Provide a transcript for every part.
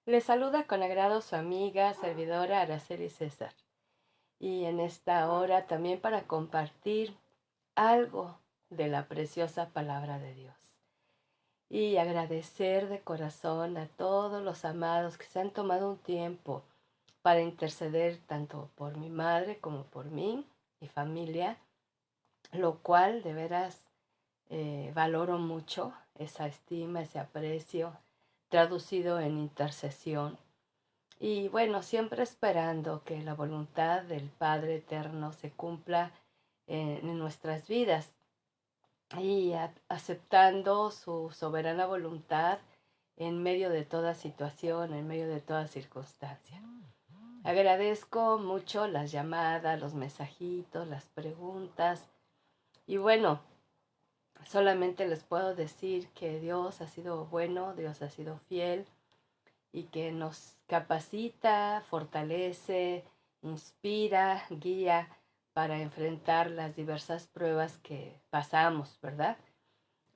Le saluda con agrado su amiga, servidora Araceli César. Y en esta hora también para compartir algo de la preciosa palabra de Dios. Y agradecer de corazón a todos los amados que se han tomado un tiempo para interceder tanto por mi madre como por mí y familia, lo cual de veras valoro mucho esa estima, ese aprecio traducido en intercesión. Y bueno, siempre esperando que la voluntad del Padre Eterno se cumpla en nuestras vidas y aceptando su soberana voluntad en medio de toda situación, en medio de toda circunstancia. Agradezco mucho las llamadas, los mensajitos, las preguntas y bueno, solamente les puedo decir que Dios ha sido bueno, Dios ha sido fiel y que nos capacita, fortalece, inspira, guía para enfrentar las diversas pruebas que pasamos, ¿verdad?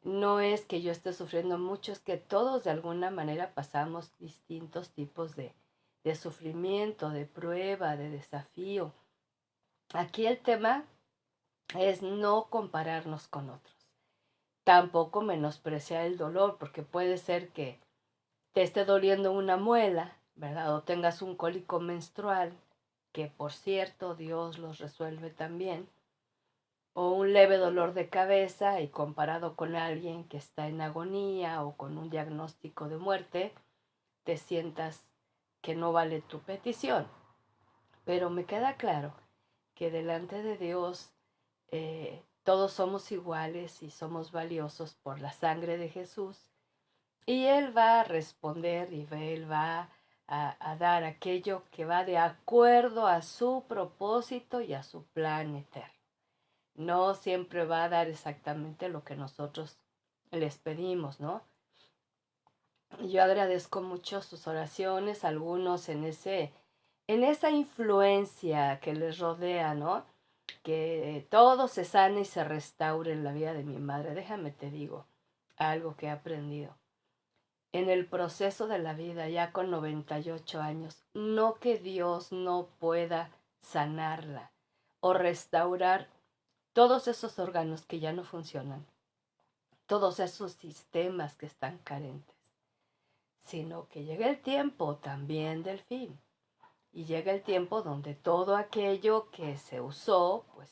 No es que yo esté sufriendo mucho, es que todos de alguna manera pasamos distintos tipos de sufrimiento, de prueba, de desafío. Aquí el tema es no compararnos con otros. Tampoco menospreciar el dolor, porque puede ser que te esté doliendo una muela, ¿verdad? O tengas un cólico menstrual, que por cierto Dios los resuelve también, o un leve dolor de cabeza y comparado con alguien que está en agonía o con un diagnóstico de muerte, te sientas que no vale tu petición. Pero me queda claro que delante de Dios todos somos iguales y somos valiosos por la sangre de Jesús. Y Él va a responder y Él va a dar aquello que va de acuerdo a su propósito y a su plan eterno. No siempre va a dar exactamente lo que nosotros les pedimos, ¿no? Yo agradezco mucho sus oraciones, algunos en esa influencia que les rodea, ¿no? Que todo se sane y se restaure en la vida de mi madre. Déjame te digo algo que he aprendido en el proceso de la vida, ya con 98 años, no que Dios no pueda sanarla o restaurar todos esos órganos que ya no funcionan, todos esos sistemas que están carentes, sino que llega el tiempo también del fin. Y llega el tiempo donde todo aquello que se usó, pues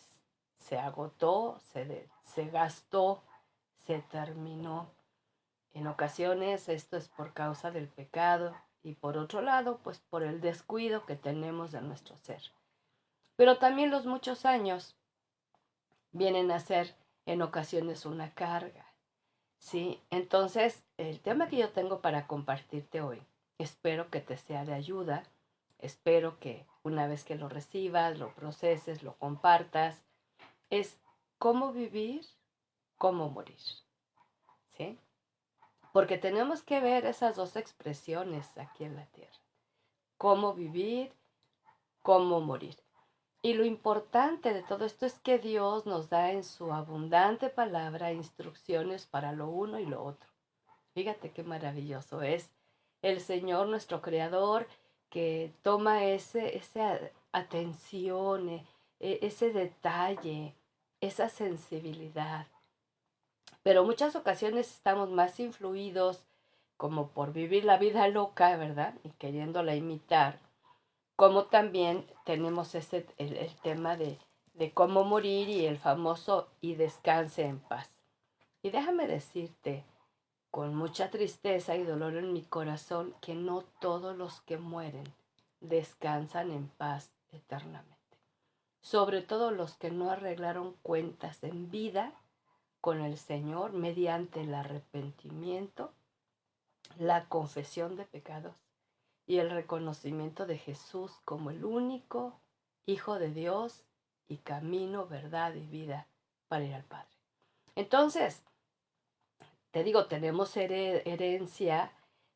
se agotó, se gastó, se terminó. En ocasiones esto es por causa del pecado y por otro lado, pues por el descuido que tenemos de nuestro ser. Pero también los muchos años vienen a ser en ocasiones una carga, ¿sí? Entonces, el tema que yo tengo para compartirte hoy, espero que te sea de ayuda, espero que una vez que lo recibas, lo proceses, lo compartas, es cómo vivir, cómo morir, ¿sí? Porque tenemos que ver esas dos expresiones aquí en la tierra. Cómo vivir, cómo morir. Y lo importante de todo esto es que Dios nos da en su abundante palabra instrucciones para lo uno y lo otro. Fíjate qué maravilloso es el Señor, nuestro Creador, que toma esa atención, ese detalle, esa sensibilidad. Pero muchas ocasiones estamos más influidos como por vivir la vida loca, ¿verdad? Y queriéndola imitar, como también tenemos el tema de cómo morir y el famoso y descanse en paz. Y déjame decirte, con mucha tristeza y dolor en mi corazón, que no todos los que mueren descansan en paz eternamente. Sobre todo los que no arreglaron cuentas en vida con el Señor mediante el arrepentimiento, la confesión de pecados y el reconocimiento de Jesús como el único Hijo de Dios y camino, verdad y vida para ir al Padre. Entonces, te digo, tenemos herencia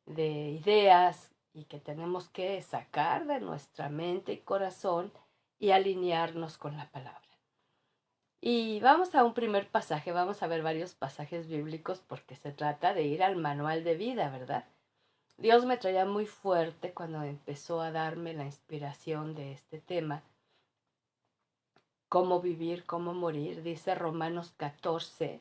de ideas y que tenemos que sacar de nuestra mente y corazón y alinearnos con la palabra. Y vamos a un primer pasaje, vamos a ver varios pasajes bíblicos porque se trata de ir al manual de vida, ¿verdad? Dios me traía muy fuerte cuando empezó a darme la inspiración de este tema. Cómo vivir, cómo morir, dice Romanos 14.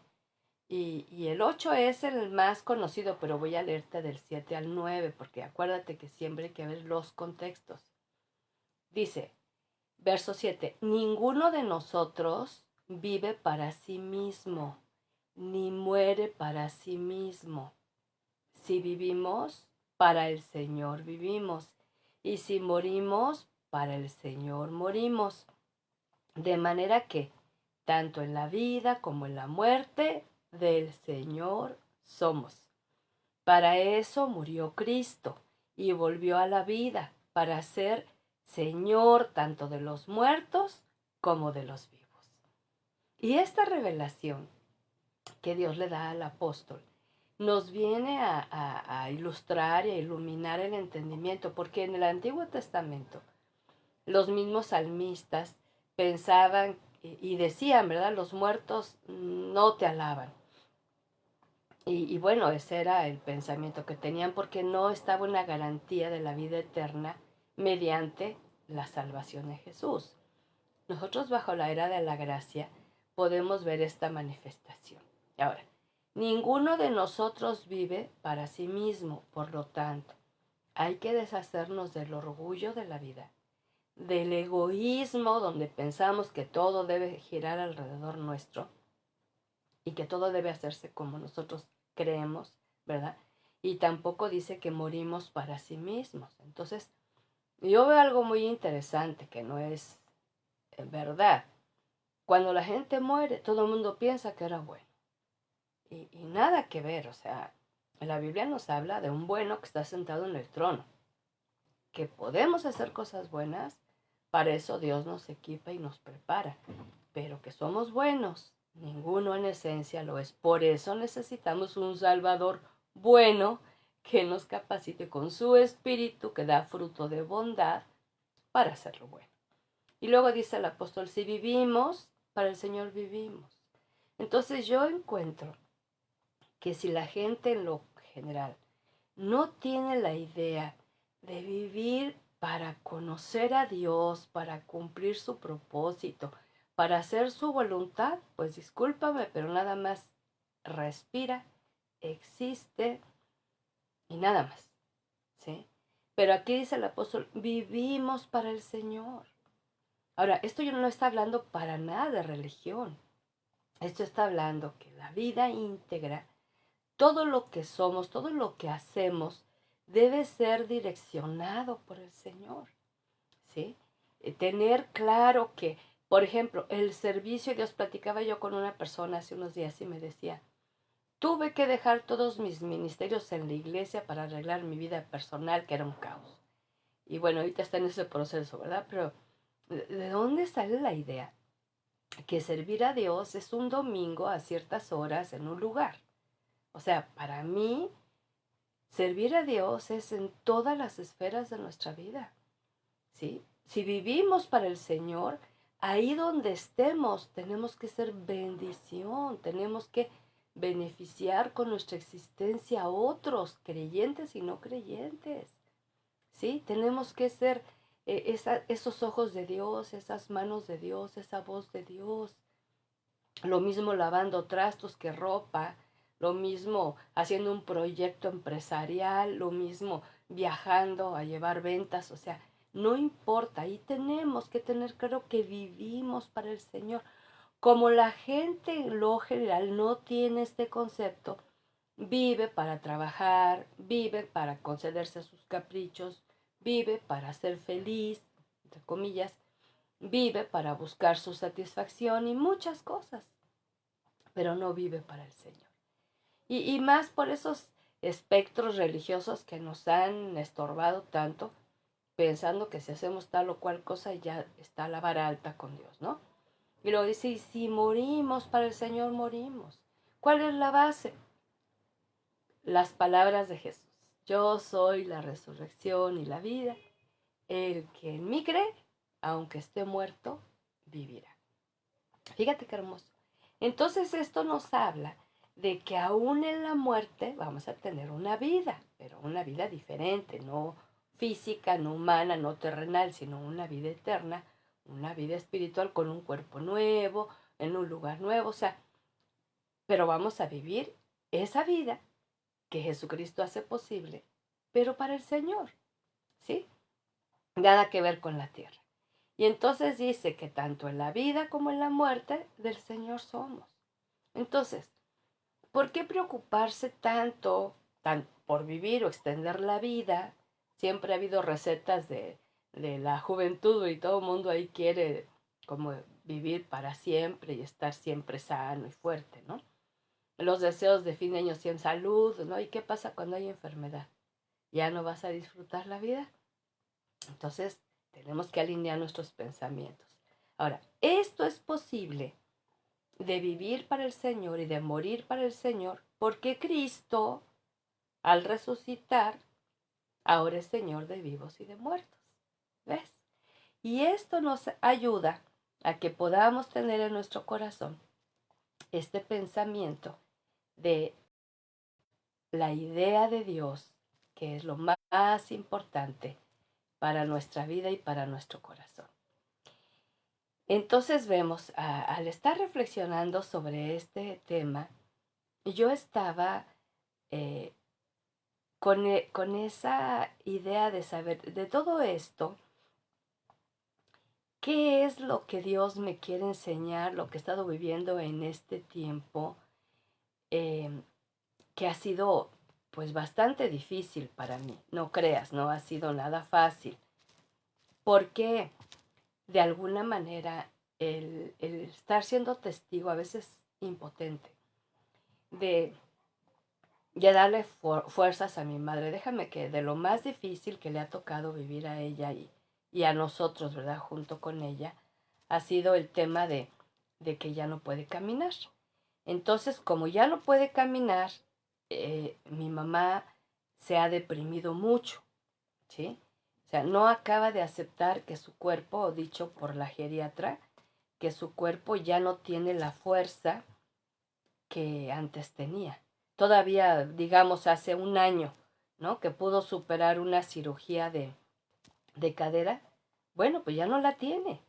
Y el 8 es el más conocido, pero voy a leerte del 7 al 9, porque acuérdate que siempre hay que ver los contextos. Dice, verso 7, ninguno de nosotros vive para sí mismo, ni muere para sí mismo. Si vivimos, para el Señor vivimos, y si morimos, para el Señor morimos. De manera que, tanto en la vida como en la muerte, del Señor somos. Para eso murió Cristo y volvió a la vida, para ser Señor tanto de los muertos como de los vivos. Y esta revelación que Dios le da al apóstol nos viene a ilustrar y a iluminar el entendimiento, porque en el Antiguo Testamento los mismos salmistas pensaban y decían, ¿verdad? Los muertos no te alaban. Y bueno, ese era el pensamiento que tenían porque no estaba una garantía de la vida eterna mediante la salvación de Jesús. Nosotros bajo la era de la gracia podemos ver esta manifestación. Ahora, ninguno de nosotros vive para sí mismo, por lo tanto, hay que deshacernos del orgullo de la vida, del egoísmo donde pensamos que todo debe girar alrededor nuestro y que todo debe hacerse como nosotros creemos, ¿verdad? Y tampoco dice que morimos para sí mismos. Entonces, yo veo algo muy interesante que no es verdad. Cuando la gente muere, todo el mundo piensa que era bueno. Y nada que ver, o sea, la Biblia nos habla de un bueno que está sentado en el trono, que podemos hacer cosas buenas, para eso Dios nos equipa y nos prepara, pero que somos buenos, ninguno en esencia lo es. Por eso necesitamos un Salvador bueno que nos capacite con su espíritu que da fruto de bondad para hacerlo bueno. Y luego dice el apóstol, si vivimos, para el Señor vivimos. Entonces yo encuentro que si la gente en lo general no tiene la idea de vivir para conocer a Dios, para cumplir su propósito, para hacer su voluntad, pues discúlpame, pero nada más respira, existe y nada más, ¿sí? Pero aquí dice el apóstol, vivimos para el Señor. Ahora, esto yo no está hablando para nada de religión. Esto está hablando que la vida íntegra, todo lo que somos, todo lo que hacemos, debe ser direccionado por el Señor, ¿sí? Tener claro que, por ejemplo, el servicio, Dios platicaba yo con una persona hace unos días y me decía, tuve que dejar todos mis ministerios en la iglesia para arreglar mi vida personal, que era un caos. Y bueno, ahorita está en ese proceso, ¿verdad? Pero, ¿de dónde sale la idea? Que servir a Dios es un domingo a ciertas horas en un lugar. O sea, para mí, servir a Dios es en todas las esferas de nuestra vida, ¿sí? Si vivimos para el Señor, ahí donde estemos tenemos que ser bendición, tenemos que beneficiar con nuestra existencia a otros, creyentes y no creyentes, ¿sí? Tenemos que ser esos ojos de Dios, esas manos de Dios, esa voz de Dios. Lo mismo lavando trastos que ropa, lo mismo haciendo un proyecto empresarial, lo mismo viajando a llevar ventas, o sea, no importa, ahí tenemos que tener claro que vivimos para el Señor. Como la gente en lo general no tiene este concepto, vive para trabajar, vive para concederse sus caprichos, vive para ser feliz, entre comillas, vive para buscar su satisfacción y muchas cosas, pero no vive para el Señor. Y más por esos espectros religiosos que nos han estorbado tanto, pensando que si hacemos tal o cual cosa ya está la vara alta con Dios, ¿no? Y luego dice, y si morimos para el Señor, morimos. ¿Cuál es la base? Las palabras de Jesús. Yo soy la resurrección y la vida. El que en mí cree, aunque esté muerto, vivirá. Fíjate qué hermoso. Entonces esto nos habla de que aún en la muerte vamos a tener una vida. pero una vida diferente, no física, no humana, no terrenal, sino una vida eterna, una vida espiritual con un cuerpo nuevo, en un lugar nuevo, o sea, pero vamos a vivir esa vida que Jesucristo hace posible, pero para el Señor, ¿sí? Nada que ver con la tierra. Y entonces dice que tanto en la vida como en la muerte del Señor somos. Entonces, ¿por qué preocuparse tanto por vivir o extender la vida? Siempre ha habido recetas de la juventud y todo el mundo ahí quiere como vivir para siempre y estar siempre sano y fuerte, ¿no? Los deseos de fin de año siempre salud, ¿no? ¿Y qué pasa cuando hay enfermedad? ¿Ya no vas a disfrutar la vida? Entonces, tenemos que alinear nuestros pensamientos. Ahora, esto es posible de vivir para el Señor y de morir para el Señor, porque Cristo, al resucitar, ahora es Señor de vivos y de muertos. ¿Ves? Y esto nos ayuda a que podamos tener en nuestro corazón este pensamiento de la idea de Dios, que es lo más importante para nuestra vida y para nuestro corazón. Entonces vemos, al estar reflexionando sobre este tema, yo estaba con esa idea de saber de todo esto, qué es lo que Dios me quiere enseñar, lo que he estado viviendo en este tiempo, que ha sido pues bastante difícil para mí. No creas, no ha sido nada fácil, porque de alguna manera el estar siendo testigo a veces impotente de darle fuerzas a mi madre. Déjame que de lo más difícil que le ha tocado vivir a ella y a nosotros, ¿verdad? Junto con ella, ha sido el tema de que ya no puede caminar. Entonces, como ya no puede caminar, mi mamá se ha deprimido mucho, ¿sí? O sea, no acaba de aceptar que su cuerpo, o dicho por la geriatra, que su cuerpo ya no tiene la fuerza que antes tenía. Todavía, digamos, hace un año, ¿no? Que pudo superar una cirugía de cadera. Bueno, pues ya no la tiene.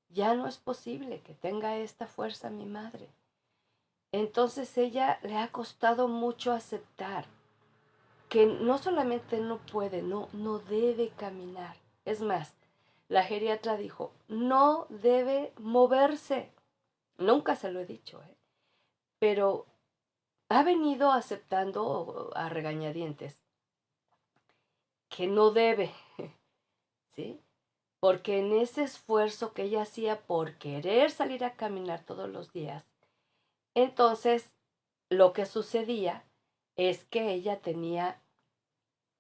Ya no es posible que tenga esta fuerza mi madre. Entonces ella le ha costado mucho aceptar que no solamente no puede, no debe caminar. Es más, la geriatra dijo, no debe moverse. Nunca se lo he dicho, ¿eh? Pero ha venido aceptando a regañadientes que no debe, ¿sí? Porque en ese esfuerzo que ella hacía por querer salir a caminar todos los días, entonces lo que sucedía es que ella tenía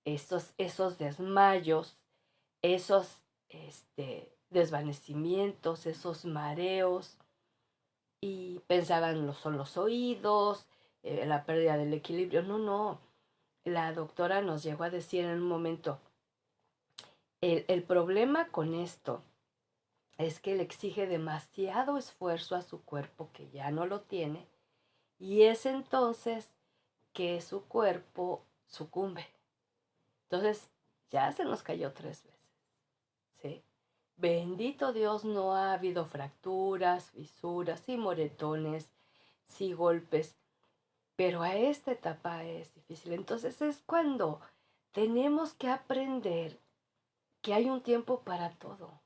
esos desmayos, esos desvanecimientos, esos mareos, y pensaban son los oídos, la pérdida del equilibrio. No, la doctora nos llegó a decir en un momento, el problema con esto es que le exige demasiado esfuerzo a su cuerpo que ya no lo tiene, y es entonces que su cuerpo sucumbe. Entonces ya se nos cayó 3 veces, ¿sí? Bendito Dios, no ha habido fracturas, fisuras, y moretones, sí golpes, pero a esta etapa es difícil. Entonces es cuando tenemos que aprender que hay un tiempo para todo.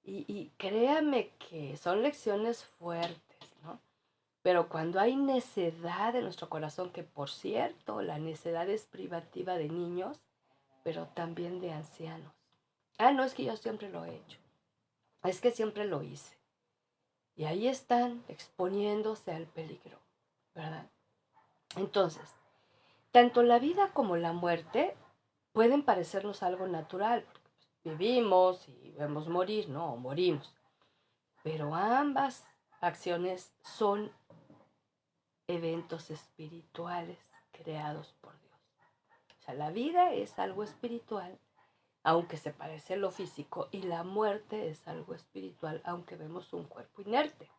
Y créame que son lecciones fuertes, ¿no? Pero cuando hay necedad en nuestro corazón, que por cierto, la necedad es privativa de niños, pero también de ancianos. No es que yo siempre lo he hecho, es que siempre lo hice. Y ahí están exponiéndose al peligro, ¿verdad? Entonces, tanto la vida como la muerte pueden parecernos algo natural. Vivimos y vemos morir, ¿no? O morimos. Pero ambas acciones son eventos espirituales creados por Dios. O sea, la vida es algo espiritual, aunque se parece a lo físico, y la muerte es algo espiritual, aunque vemos un cuerpo inerte.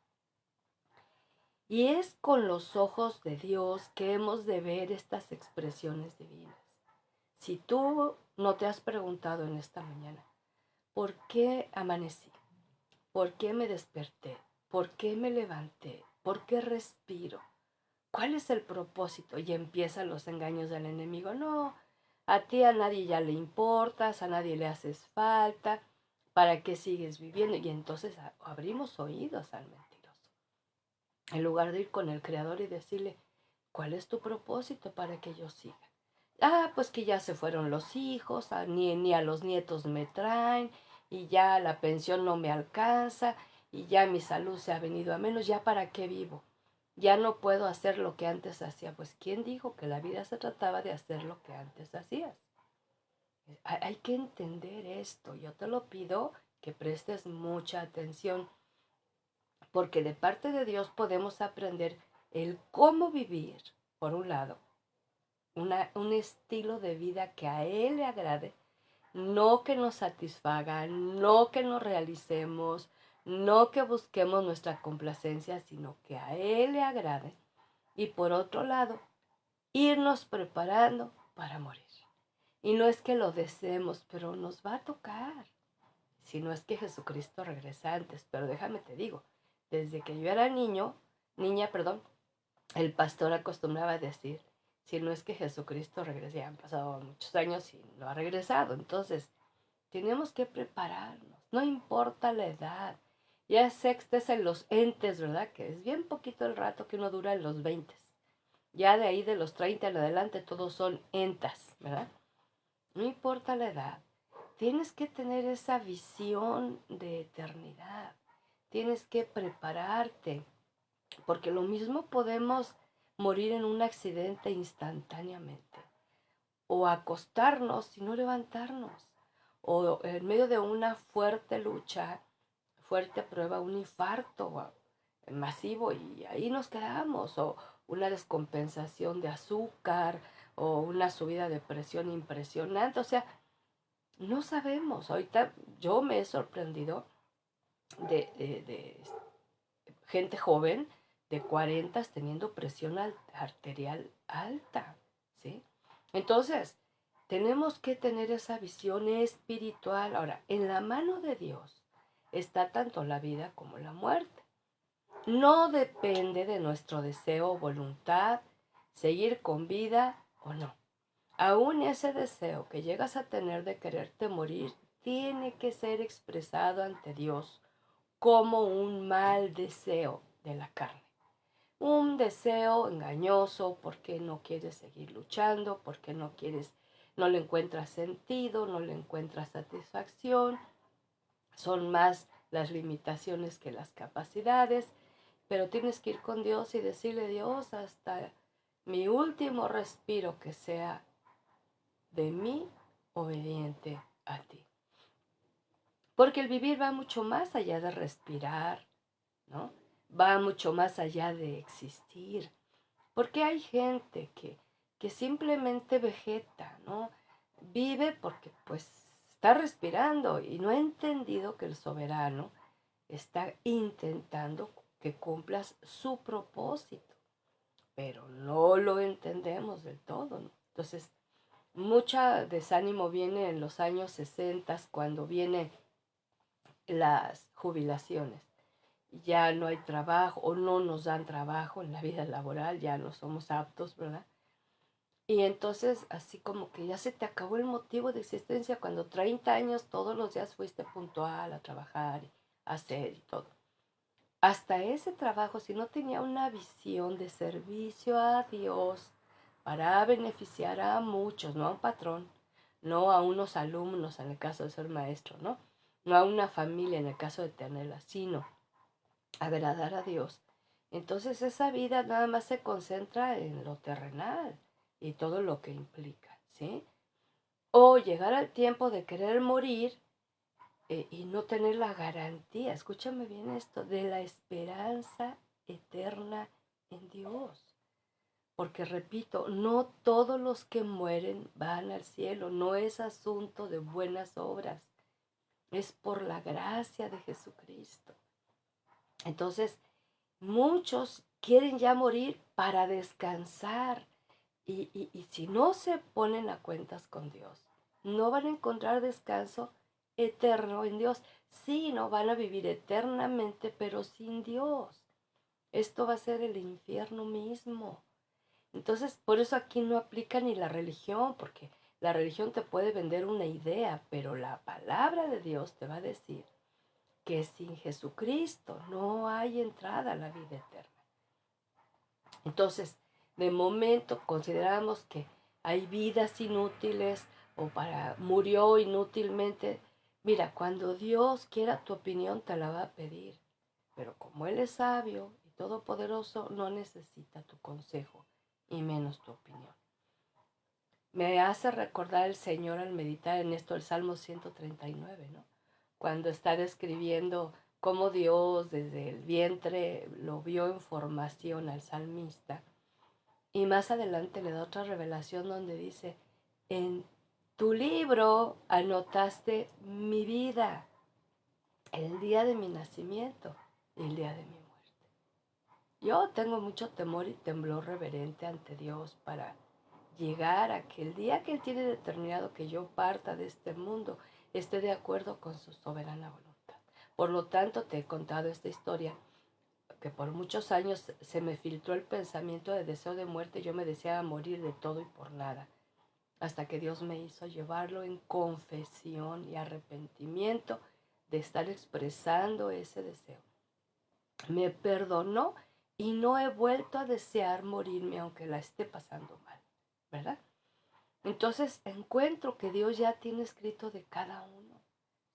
Y es con los ojos de Dios que hemos de ver estas expresiones divinas. Si tú no te has preguntado en esta mañana, ¿por qué amanecí? ¿Por qué me desperté? ¿Por qué me levanté? ¿Por qué respiro? ¿Cuál es el propósito? Y empiezan los engaños del enemigo. No, a ti a nadie ya le importas, a nadie le haces falta, ¿para qué sigues viviendo? Y entonces abrimos oídos al mentiroso. En lugar de ir con el Creador y decirle, ¿cuál es tu propósito para que yo siga? Ah, pues que ya se fueron los hijos, ni a los nietos me traen, y ya la pensión no me alcanza, y ya mi salud se ha venido a menos, ¿ya para qué vivo? Ya no puedo hacer lo que antes hacía. Pues ¿quién dijo que la vida se trataba de hacer lo que antes hacías? Hay que entender esto. Yo te lo pido que prestes mucha atención, porque de parte de Dios podemos aprender el cómo vivir, por un lado, un estilo de vida que a Él le agrade, no que nos satisfaga, no que nos realicemos, no que busquemos nuestra complacencia, sino que a Él le agrade. Y por otro lado, irnos preparando para morir. Y no es que lo deseemos, pero nos va a tocar. Si no es que Jesucristo regresa antes. Pero déjame te digo, desde que yo era niña, el pastor acostumbraba a decir, si no es que Jesucristo regrese, ya han pasado muchos años y no ha regresado. Entonces, tenemos que prepararnos, no importa la edad. Ya sé que estés en los entes, ¿verdad? Que es bien poquito el rato que uno dura en los 20. Ya de ahí de los 30 en adelante todos son entas, ¿verdad? No importa la edad. Tienes que tener esa visión de eternidad. Tienes que prepararte, porque lo mismo podemos morir en un accidente instantáneamente, o acostarnos y no levantarnos, o en medio de una fuerte lucha, fuerte prueba, un infarto masivo y ahí nos quedamos, o una descompensación de azúcar, o una subida de presión impresionante. O sea, no sabemos. Ahorita yo me he sorprendido de gente joven de 40 teniendo presión arterial alta, ¿sí? Entonces, tenemos que tener esa visión espiritual. Ahora, en la mano de Dios está tanto la vida como la muerte. No depende de nuestro deseo o voluntad seguir con vida o no. Aún ese deseo que llegas a tener de quererte morir tiene que ser expresado ante Dios como un mal deseo de la carne. Un deseo engañoso porque no quieres seguir luchando, porque no le encuentras sentido, no le encuentras satisfacción. Son más las limitaciones que las capacidades, pero tienes que ir con Dios y decirle, Dios, hasta mi último respiro que sea de mí obediente a ti. Porque el vivir va mucho más allá de respirar, ¿no? Va mucho más allá de existir. Porque hay gente que simplemente vegeta, ¿no? Vive porque pues está respirando y no ha entendido que el soberano está intentando que cumplas su propósito, pero no lo entendemos del todo, ¿no? Entonces, mucha desánimo viene en los años 60 cuando vienen las jubilaciones. Ya no hay trabajo o no nos dan trabajo en la vida laboral, ya no somos aptos, ¿verdad? Y entonces así como que ya se te acabó el motivo de existencia cuando 30 años todos los días fuiste puntual a trabajar, a hacer y todo. Hasta ese trabajo, si no tenía una visión de servicio a Dios para beneficiar a muchos, no a un patrón, no a unos alumnos en el caso de ser maestro, ¿no? No a una familia en el caso de tenerla, sino agradar a Dios. Entonces esa vida nada más se concentra en lo terrenal y todo lo que implica, ¿sí? O llegar al tiempo de querer morir y no tener la garantía, escúchame bien esto, de la esperanza eterna en Dios. Porque repito, no todos los que mueren van al cielo, no es asunto de buenas obras, es por la gracia de Jesucristo. Entonces, muchos quieren ya morir para descansar, Y si no se ponen a cuentas con Dios, no van a encontrar descanso eterno en Dios. Sí, no van a vivir eternamente, pero sin Dios. Esto va a ser el infierno mismo. Entonces, por eso aquí no aplica ni la religión, porque la religión te puede vender una idea, pero la palabra de Dios te va a decir que sin Jesucristo no hay entrada a la vida eterna. Entonces, de momento consideramos que hay vidas inútiles o murió inútilmente. Mira, cuando Dios quiera tu opinión te la va a pedir, pero como Él es sabio y todopoderoso, no necesita tu consejo y menos tu opinión. Me hace recordar el Señor al meditar en esto el Salmo 139, ¿no? Cuando está describiendo cómo Dios desde el vientre lo vio en formación al salmista. Y más adelante le da otra revelación donde dice, en tu libro anotaste mi vida, el día de mi nacimiento y el día de mi muerte. Yo tengo mucho temor y temblor reverente ante Dios para llegar a que el día que Él tiene determinado que yo parta de este mundo esté de acuerdo con su soberana voluntad. Por lo tanto, te he contado esta historia que por muchos años se me filtró el pensamiento de deseo de muerte. Yo me deseaba morir de todo y por nada, hasta que Dios me hizo llevarlo en confesión y arrepentimiento de estar expresando ese deseo. Me perdonó y no he vuelto a desear morirme aunque la esté pasando mal, ¿verdad? Entonces encuentro que Dios ya tiene escrito de cada uno,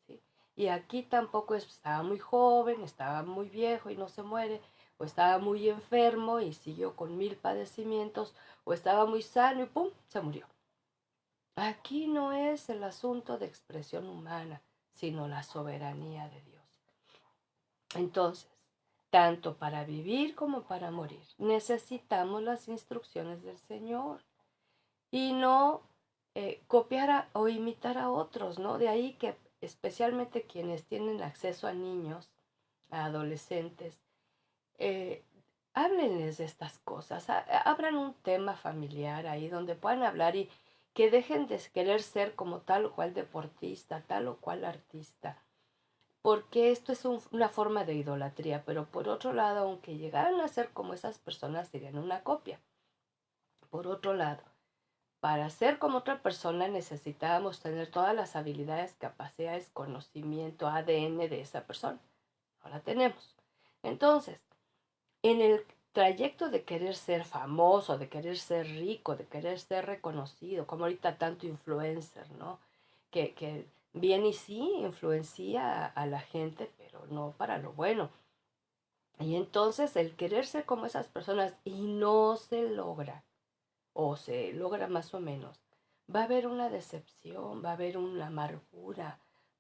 ¿sí? Y aquí tampoco estaba muy joven, estaba muy viejo y no se muere, o estaba muy enfermo y siguió con 1000 padecimientos, o estaba muy sano y ¡pum!, se murió. Aquí no es el asunto de expresión humana, sino la soberanía de Dios. Entonces, tanto para vivir como para morir, necesitamos las instrucciones del Señor y no copiar o imitar a otros, ¿no? De ahí que especialmente quienes tienen acceso a niños, a adolescentes, eh, háblenles de estas cosas, abran un tema familiar ahí donde puedan hablar y que dejen de querer ser como tal o cual deportista, tal o cual artista, porque esto es una forma de idolatría, pero por otro lado, aunque llegaran a ser como esas personas, serían una copia. Por otro lado, para ser como otra persona necesitábamos tener todas las habilidades, capacidades, conocimiento, ADN de esa persona. No la tenemos. Entonces, en el trayecto de querer ser famoso, de querer ser rico, de querer ser reconocido, como ahorita tanto influencer, ¿no? Que viene y sí influencia a la gente, pero no para lo bueno. Y entonces el querer ser como esas personas y no se logra, o se logra más o menos, va a haber una decepción, va a haber una amargura,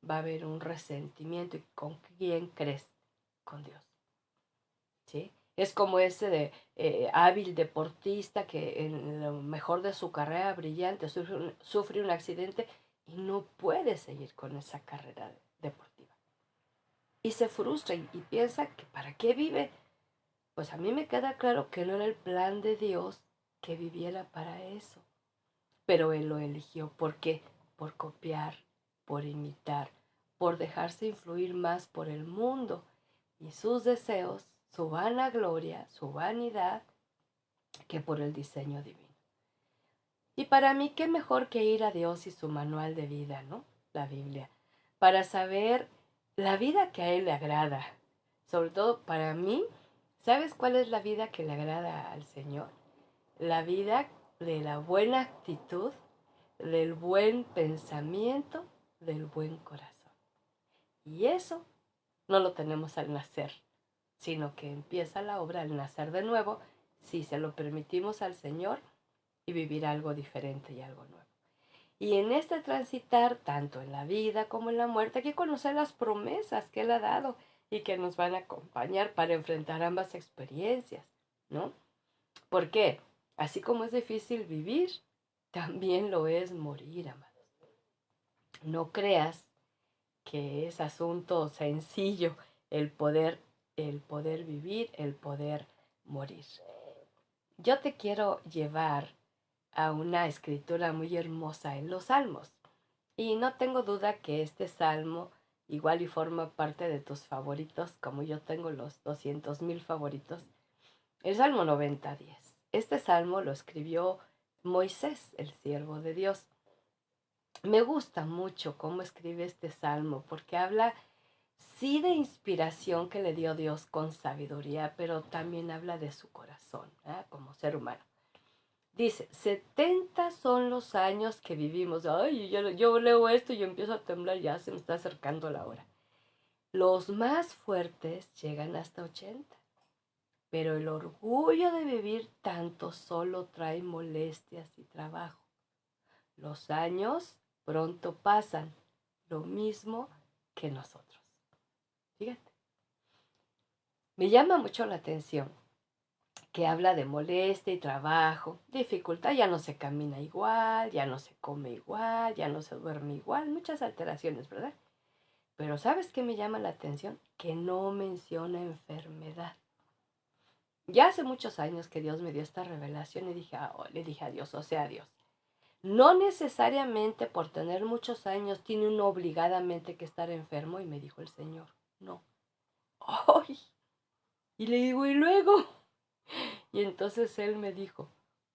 va a haber un resentimiento. ¿Y con quién crees? Con Dios, ¿sí? Es como ese de hábil deportista que en lo mejor de su carrera brillante sufre un accidente y no puede seguir con esa carrera deportiva. Y se frustra y piensa que ¿para qué vive? Pues a mí me queda claro que no era el plan de Dios que viviera para eso. Pero Él lo eligió. ¿Por qué? Por copiar, por imitar, por dejarse influir más por el mundo y sus deseos, su vanagloria, su vanidad, que por el diseño divino. Y para mí, qué mejor que ir a Dios y su manual de vida, ¿no? La Biblia, para saber la vida que a Él le agrada. Sobre todo para mí, ¿sabes cuál es la vida que le agrada al Señor? La vida de la buena actitud, del buen pensamiento, del buen corazón. Y eso no lo tenemos al nacer, sino que empieza la obra al nacer de nuevo, si se lo permitimos al Señor y vivir algo diferente y algo nuevo. Y en este transitar, tanto en la vida como en la muerte, hay que conocer las promesas que Él ha dado y que nos van a acompañar para enfrentar ambas experiencias, ¿no? ¿Por qué? Así como es difícil vivir, también lo es morir, amados. No creas que es asunto sencillo el poder vivir, el poder morir. Yo te quiero llevar a una escritura muy hermosa en los Salmos. Y no tengo duda que este salmo igual y forma parte de tus favoritos, como yo tengo los 200,000 favoritos. El Salmo 90:10. Este salmo lo escribió Moisés, el siervo de Dios. Me gusta mucho cómo escribe este salmo, porque habla sí de inspiración que le dio Dios con sabiduría, pero también habla de su corazón, como ser humano. Dice, 70 son los años que vivimos. Ay, yo leo esto y yo empiezo a temblar, ya se me está acercando la hora. Los más fuertes llegan hasta 80, pero el orgullo de vivir tanto solo trae molestias y trabajo. Los años pronto pasan, lo mismo que nosotros. Fíjate, me llama mucho la atención que habla de molestia y trabajo, dificultad, ya no se camina igual, ya no se come igual, ya no se duerme igual, muchas alteraciones, ¿verdad? Pero ¿sabes qué me llama la atención? Que no menciona enfermedad. Ya hace muchos años que Dios me dio esta revelación y le dije a Dios, o sea, Dios, no necesariamente por tener muchos años tiene uno obligadamente que estar enfermo, y me dijo el Señor, no. ¡Ay! Y le digo, ¿y luego? Y entonces él me dijo,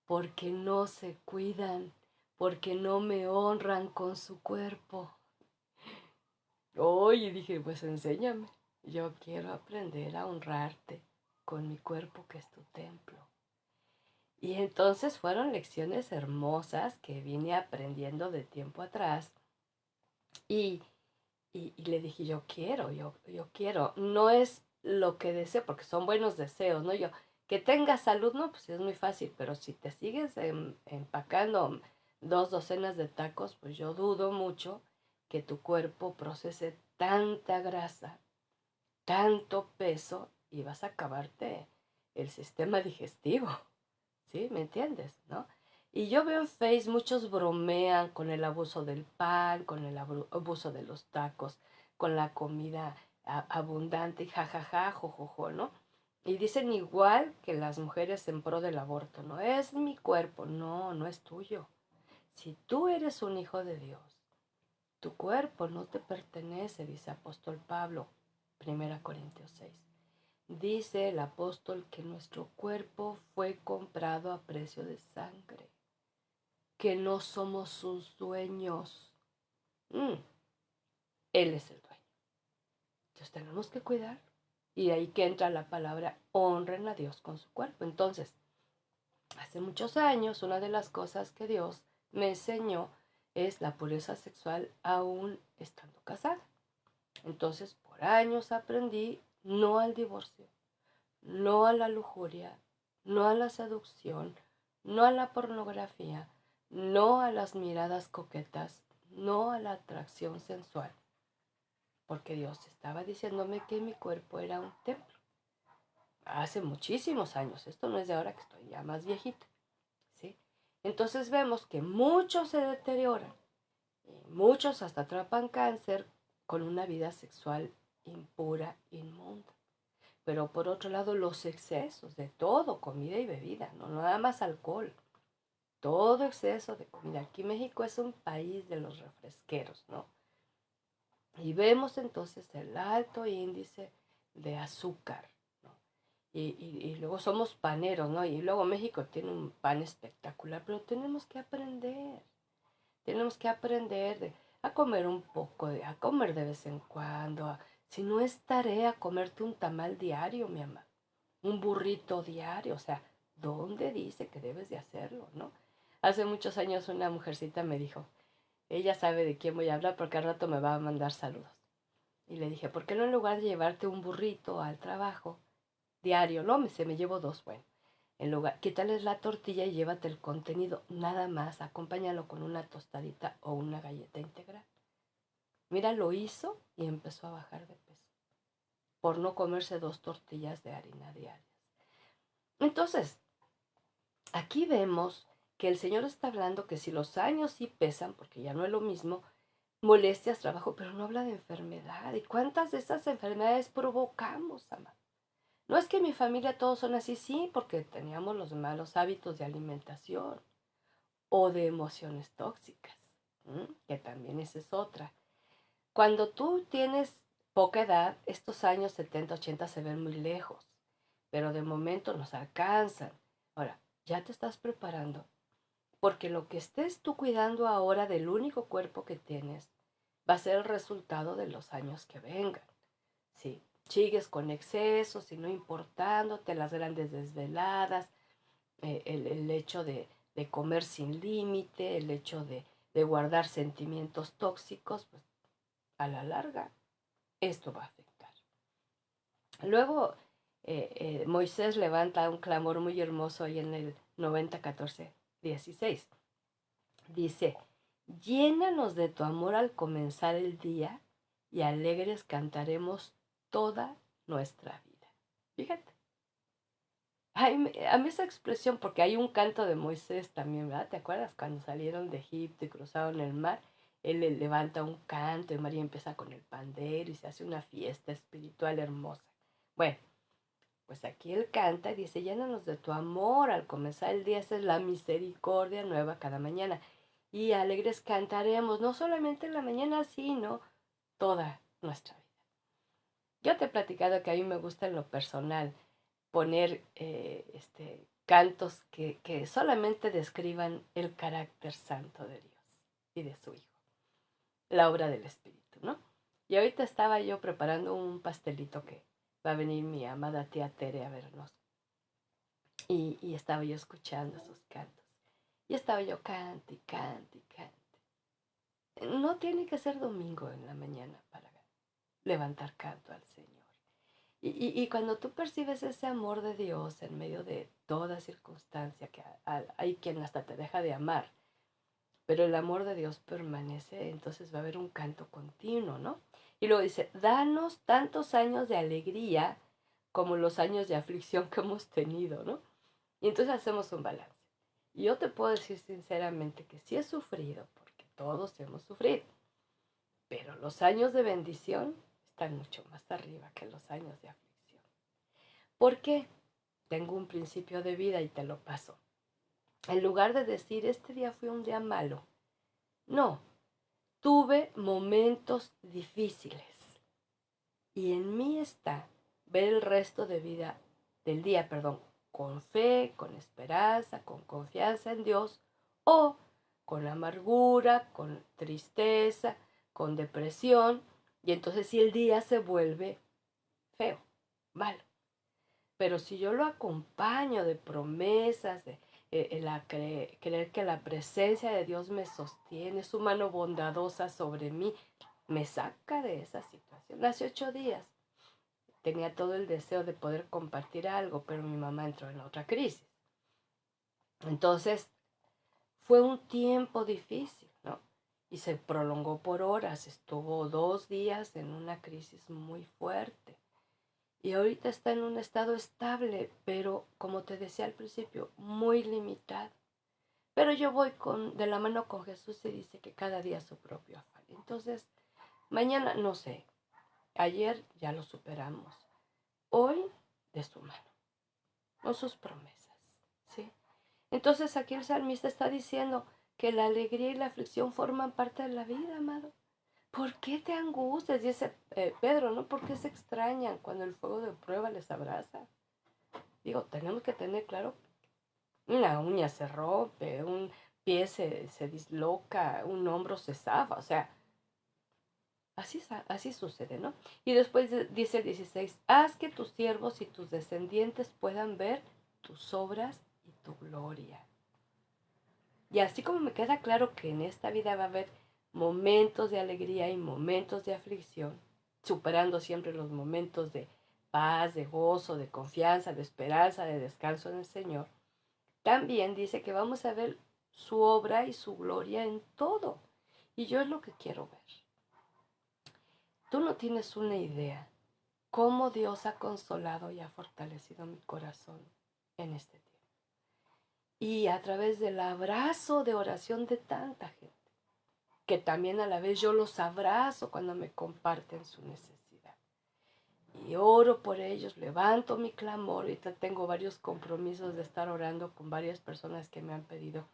porque no se cuidan, porque no me honran con su cuerpo. Oye, dije, pues enséñame. Yo quiero aprender a honrarte con mi cuerpo que es tu templo. Y entonces fueron lecciones hermosas que vine aprendiendo de tiempo atrás. Y, y le dije, yo quiero. No es lo que deseo, porque son buenos deseos, ¿no? Que tengas salud, no, pues es muy fácil, pero si te sigues empacando 2 docenas de tacos, pues yo dudo mucho que tu cuerpo procese tanta grasa, tanto peso, y vas a acabarte el sistema digestivo, ¿sí? ¿Me entiendes, no? Y yo veo en Facebook muchos bromean con el abuso del pan, con el abuso de los tacos, con la comida abundante, jajaja, jojojo, ¿no? Y dicen igual que las mujeres en pro del aborto, ¿no? Es mi cuerpo, no, no es tuyo. Si tú eres un hijo de Dios, tu cuerpo no te pertenece, dice apóstol Pablo, 1 Corintios 6. Dice el apóstol que nuestro cuerpo fue comprado a precio de sangre, que no somos sus dueños. Él es el dueño. Entonces tenemos que cuidar. Y ahí que entra la palabra, honren a Dios con su cuerpo. Entonces, hace muchos años, una de las cosas que Dios me enseñó es la pureza sexual aún estando casada. Entonces, por años aprendí no al divorcio, no a la lujuria, no a la seducción, no a la pornografía, no a las miradas coquetas, no a la atracción sensual, porque Dios estaba diciéndome que mi cuerpo era un templo. Hace muchísimos años, esto no es de ahora que estoy ya más viejita, ¿sí? Entonces vemos que muchos se deterioran, y muchos hasta atrapan cáncer con una vida sexual impura, inmunda. Pero por otro lado, los excesos de todo, comida y bebida, no nada más alcohol, todo exceso de comida. Aquí México es un país de los refresqueros, ¿no? Y vemos entonces el alto índice de azúcar, ¿no? Y luego somos paneros, ¿no? Y luego México tiene un pan espectacular, pero tenemos que aprender a comer un poco, a comer de vez en cuando. Si no es tarea comerte un tamal diario, mi amor, un burrito diario, o sea, ¿dónde dice que debes de hacerlo, no? Hace muchos años una mujercita me dijo, ella sabe de quién voy a hablar porque al rato me va a mandar saludos. Y le dije, ¿por qué no en lugar de llevarte un burrito al trabajo diario? No, se me llevo 2, bueno. En lugar, quítales la tortilla y llévate el contenido, nada más, acompáñalo con una tostadita o una galleta integral. Mira, lo hizo y empezó a bajar de peso por no comerse 2 tortillas de harina diarias. Entonces, aquí vemos que el Señor está hablando que si los años sí pesan, porque ya no es lo mismo, molestias, trabajo, pero no habla de enfermedad. ¿Y cuántas de esas enfermedades provocamos, amado? No es que en mi familia todos son así, sí, porque teníamos los malos hábitos de alimentación. o de emociones tóxicas, que también esa es otra. Cuando tú tienes poca edad, estos años 70, 80 se ven muy lejos, pero de momento nos alcanzan. Ahora, ya te estás preparando, porque lo que estés tú cuidando ahora del único cuerpo que tienes va a ser el resultado de los años que vengan. Si sigues con excesos y no importándote las grandes desveladas, el hecho de comer sin límite, el hecho de guardar sentimientos tóxicos, pues a la larga esto va a afectar. Luego Moisés levanta un clamor muy hermoso ahí en el 90, 14, 16. Dice, llénanos de tu amor al comenzar el día y alegres cantaremos toda nuestra vida. Fíjate. A mí esa expresión, porque hay un canto de Moisés también, ¿verdad? ¿Te acuerdas? Cuando salieron de Egipto y cruzaron el mar, él le levanta un canto y María empieza con el pandero y se hace una fiesta espiritual hermosa. Bueno, pues aquí él canta y dice, llénanos de tu amor al comenzar el día, esa es la misericordia nueva cada mañana. Y alegres cantaremos, no solamente en la mañana, sino toda nuestra vida. Yo te he platicado que a mí me gusta en lo personal poner cantos que solamente describan el carácter santo de Dios y de su Hijo, la obra del Espíritu, ¿no? Y ahorita estaba yo preparando un pastelito que va a venir mi amada tía Tere a vernos. Y estaba yo escuchando esos cantos. Y estaba yo cante y cante y cante. No tiene que ser domingo en la mañana para levantar canto al Señor. Y cuando tú percibes ese amor de Dios en medio de toda circunstancia, que hay quien hasta te deja de amar, pero el amor de Dios permanece, entonces va a haber un canto continuo, ¿no? Y luego dice, danos tantos años de alegría como los años de aflicción que hemos tenido, ¿no? Y entonces hacemos un balance. Y yo te puedo decir sinceramente que sí he sufrido, porque todos hemos sufrido, pero los años de bendición están mucho más arriba que los años de aflicción. ¿Por qué? Tengo un principio de vida y te lo paso. En lugar de decir, este día fue un día malo, no, tuve momentos difíciles. Y en mí está ver el resto de vida, del día, con fe, con esperanza, con confianza en Dios, o con amargura, con tristeza, con depresión, y entonces si el día se vuelve feo, malo. Pero si yo lo acompaño de promesas, de creer que la presencia de Dios me sostiene, su mano bondadosa sobre mí, me saca de esa situación. Hace 8 días tenía todo el deseo de poder compartir algo, pero mi mamá entró en otra crisis. Entonces, fue un tiempo difícil, ¿no? Y se prolongó por horas, estuvo 2 días en una crisis muy fuerte. Y ahorita está en un estado estable, pero como te decía al principio, muy limitado. Pero yo voy de la mano con Jesús y dice que cada día su propio afán. Entonces, mañana no sé, ayer ya lo superamos. Hoy de su mano, con sus promesas, ¿sí? Entonces aquí el salmista está diciendo que la alegría y la aflicción forman parte de la vida, amado. ¿Por qué te angustias? Dice Pedro, ¿no? ¿Por qué se extrañan cuando el fuego de prueba les abraza? Digo, tenemos que tener claro, una uña se rompe, un pie se disloca, un hombro se zafa, o sea, así sucede, ¿no? Y después dice el 16, haz que tus siervos y tus descendientes puedan ver tus obras y tu gloria. Y así como me queda claro que en esta vida va a haber momentos de alegría y momentos de aflicción, superando siempre los momentos de paz, de gozo, de confianza, de esperanza, de descanso en el Señor, también dice que vamos a ver su obra y su gloria en todo. Y yo es lo que quiero ver. Tú no tienes una idea cómo Dios ha consolado y ha fortalecido mi corazón en este tiempo. Y a través del abrazo de oración de tanta gente, que también a la vez yo los abrazo cuando me comparten su necesidad. Y oro por ellos, levanto mi clamor. Ahorita tengo varios compromisos de estar orando con varias personas que me han pedido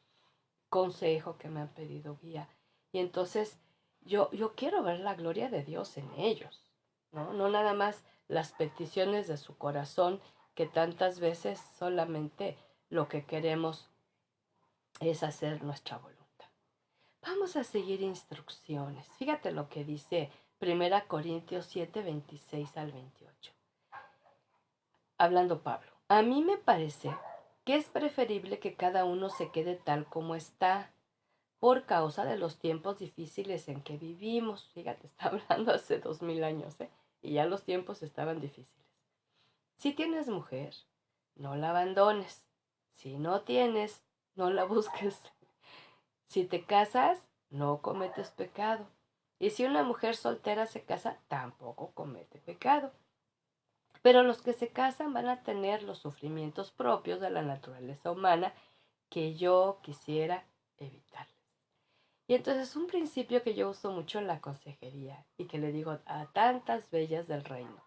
consejo, que me han pedido guía. Y entonces yo quiero ver la gloria de Dios en ellos, ¿no? No nada más las peticiones de su corazón, que tantas veces solamente lo que queremos es hacer nuestra voluntad. Vamos a seguir instrucciones. Fíjate lo que dice 1 Corintios 7, 26 al 28. Hablando Pablo, a mí me parece que es preferible que cada uno se quede tal como está, por causa de los tiempos difíciles en que vivimos. Fíjate, está hablando hace 2000 años, ¿eh? Y ya los tiempos estaban difíciles. Si tienes mujer, no la abandones. Si no tienes, no la busques. Si te casas, no cometes pecado. Y si una mujer soltera se casa, tampoco comete pecado. Pero los que se casan van a tener los sufrimientos propios de la naturaleza humana que yo quisiera evitar. Y entonces un principio que yo uso mucho en la consejería y que le digo a tantas bellas del reino: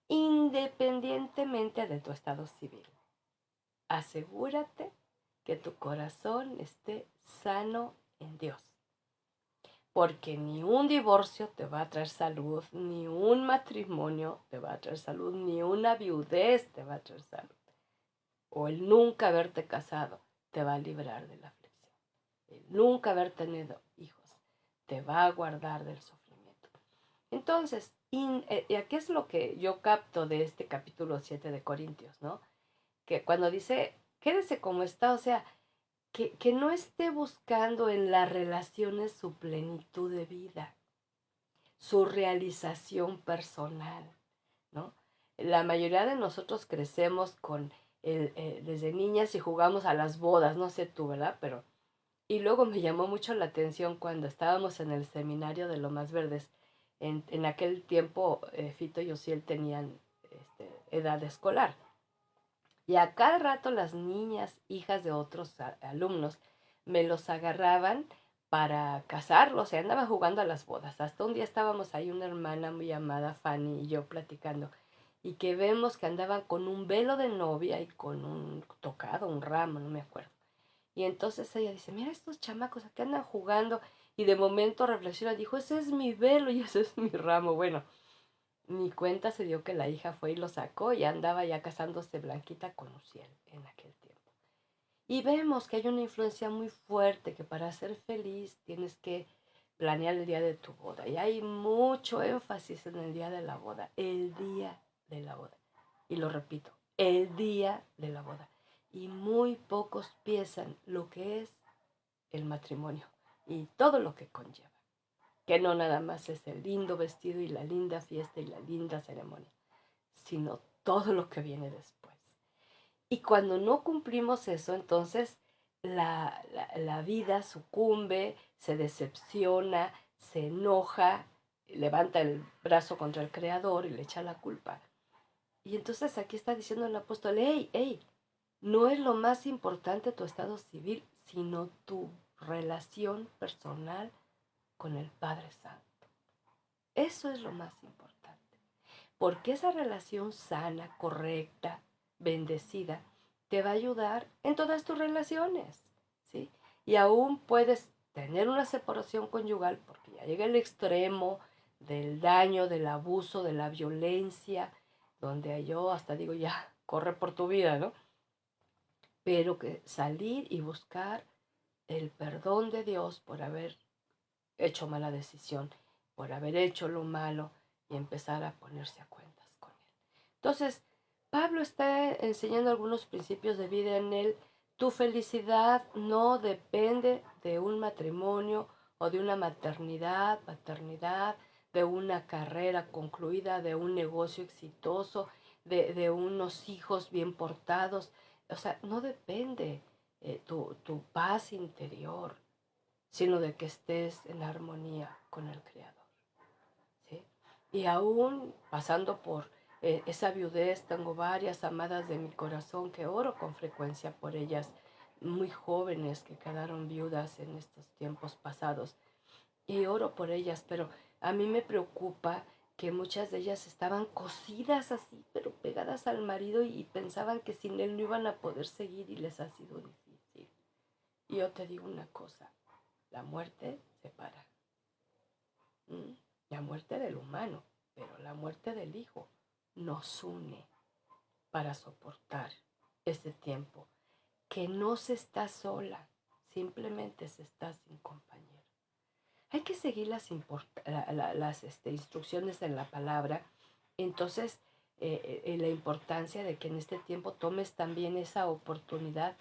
independientemente de tu estado civil, asegúrate que tu corazón esté sano en Dios. Porque ni un divorcio te va a traer salud, ni un matrimonio te va a traer salud, ni una viudez te va a traer salud. O el nunca haberte casado te va a librar de la aflicción. El nunca haber tenido hijos te va a guardar del sufrimiento. Entonces, y aquí es lo que yo capto de este capítulo 7 de Corintios, ¿no? Que cuando dice, quédese como está, o sea, que no esté buscando en las relaciones su plenitud de vida, su realización personal, ¿no? La mayoría de nosotros crecemos con desde niñas y jugamos a las bodas, no sé tú, ¿verdad? Pero y luego me llamó mucho la atención cuando estábamos en el seminario de Lomas Verdes. En aquel tiempo, Fito y Osiel tenían edad escolar. Y a cada rato las niñas, hijas de otros alumnos, me los agarraban para casarlos. Y andaban jugando a las bodas. Hasta un día estábamos ahí una hermana muy amada, Fanny, y yo platicando. Y que vemos que andaban con un velo de novia y con un tocado, un ramo, no me acuerdo. Y entonces ella dice, mira estos chamacos aquí andan jugando. Y de momento reflexiona, dijo, ese es mi velo y ese es mi ramo. Bueno, ni cuenta se dio que la hija fue y lo sacó y andaba ya casándose Blanquita con Uciel en aquel tiempo. Y vemos que hay una influencia muy fuerte, que para ser feliz tienes que planear el día de tu boda. Y hay mucho énfasis en el día de la boda, el día de la boda. Y lo repito, el día de la boda. Y muy pocos piensan lo que es el matrimonio y todo lo que conlleva. Que no nada más es el lindo vestido y la linda fiesta y la linda ceremonia, sino todo lo que viene después. Y cuando no cumplimos eso, entonces la vida sucumbe, se decepciona, se enoja, levanta el brazo contra el Creador y le echa la culpa. Y entonces aquí está diciendo el apóstol, hey, no es lo más importante tu estado civil, sino tu relación personal con el Padre Santo. Eso es lo más importante. Porque esa relación sana, correcta, bendecida, te va a ayudar en todas tus relaciones, ¿sí? Y aún puedes tener una separación conyugal porque ya llega el extremo del daño, del abuso, de la violencia, donde yo hasta digo, ya, corre por tu vida, ¿no? Pero que salir y buscar el perdón de Dios por haber hecho mala decisión, por haber hecho lo malo y empezar a ponerse a cuentas con él. Entonces, Pablo está enseñando algunos principios de vida en él. Tu felicidad no depende de un matrimonio o de una maternidad, paternidad, de una carrera concluida, de un negocio exitoso, de unos hijos bien portados. O sea, no depende tu paz interior, sino de que estés en armonía con el Creador, ¿sí? Y aún pasando por esa viudez, tengo varias amadas de mi corazón que oro con frecuencia por ellas, muy jóvenes que quedaron viudas en estos tiempos pasados. Y oro por ellas, pero a mí me preocupa que muchas de ellas estaban cosidas así, pero pegadas al marido y pensaban que sin él no iban a poder seguir y les ha sido difícil. Y yo te digo una cosa, la muerte separa. La muerte del humano, pero la muerte del Hijo nos une para soportar este tiempo. Que no se está sola, simplemente se está sin compañero. Hay que seguir las instrucciones de la palabra. Entonces, la importancia de que en este tiempo tomes también esa oportunidad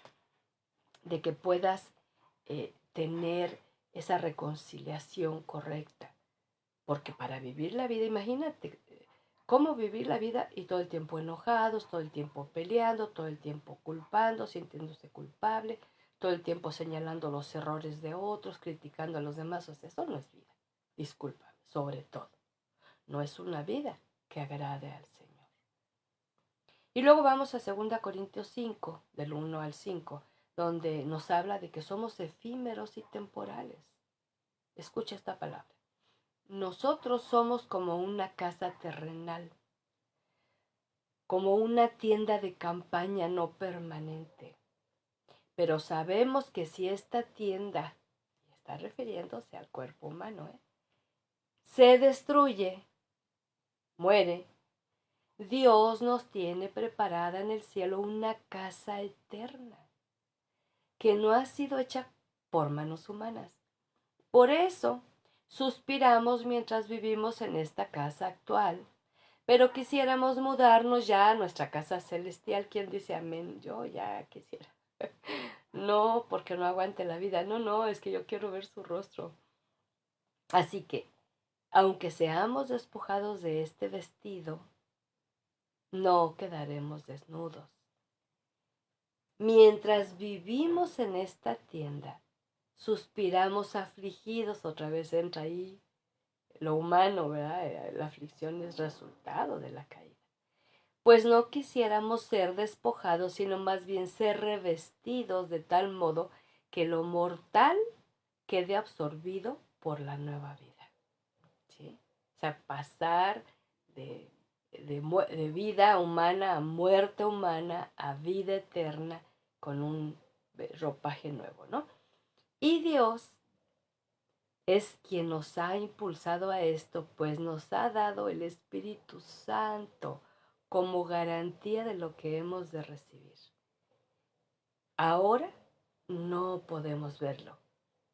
de que puedas tener esa reconciliación correcta. Porque para vivir la vida, imagínate, cómo vivir la vida y todo el tiempo enojados, todo el tiempo peleando, todo el tiempo culpando, sintiéndose culpable, todo el tiempo señalando los errores de otros, criticando a los demás. O sea, eso no es vida. Discúlpame, sobre todo. No es una vida que agrade al Señor. Y luego vamos a 2 Corintios 5, del 1 al 5, donde nos habla de que somos efímeros y temporales. Escucha esta palabra. Nosotros somos como una casa terrenal, como una tienda de campaña no permanente. Pero sabemos que si esta tienda, está refiriéndose al cuerpo humano, se destruye, muere, Dios nos tiene preparada en el cielo una casa eterna que no ha sido hecha por manos humanas. Por eso suspiramos mientras vivimos en esta casa actual, pero quisiéramos mudarnos ya a nuestra casa celestial. ¿Quién dice amén? Yo ya quisiera. No, porque no aguante la vida. No, es que yo quiero ver su rostro. Así que, aunque seamos despojados de este vestido, no quedaremos desnudos. Mientras vivimos en esta tienda, suspiramos afligidos. Otra vez entra ahí lo humano, ¿verdad? La aflicción es resultado de la caída. Pues no quisiéramos ser despojados, sino más bien ser revestidos de tal modo que lo mortal quede absorbido por la nueva vida. ¿Sí? O sea, pasar de vida humana a muerte humana a vida eterna con un ropaje nuevo, ¿no? Y Dios es quien nos ha impulsado a esto, pues nos ha dado el Espíritu Santo como garantía de lo que hemos de recibir. Ahora no podemos verlo,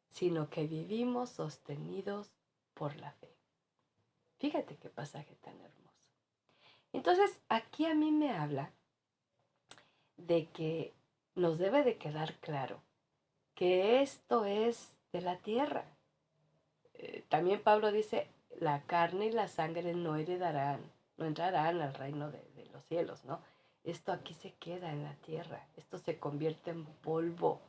sino que vivimos sostenidos por la fe. Fíjate qué pasaje tan hermoso. Entonces, aquí a mí me habla de que nos debe de quedar claro que esto es de la tierra. También Pablo dice, la carne y la sangre no heredarán, no entrarán al reino de los cielos, ¿no? Esto aquí se queda en la tierra, esto se convierte en polvo.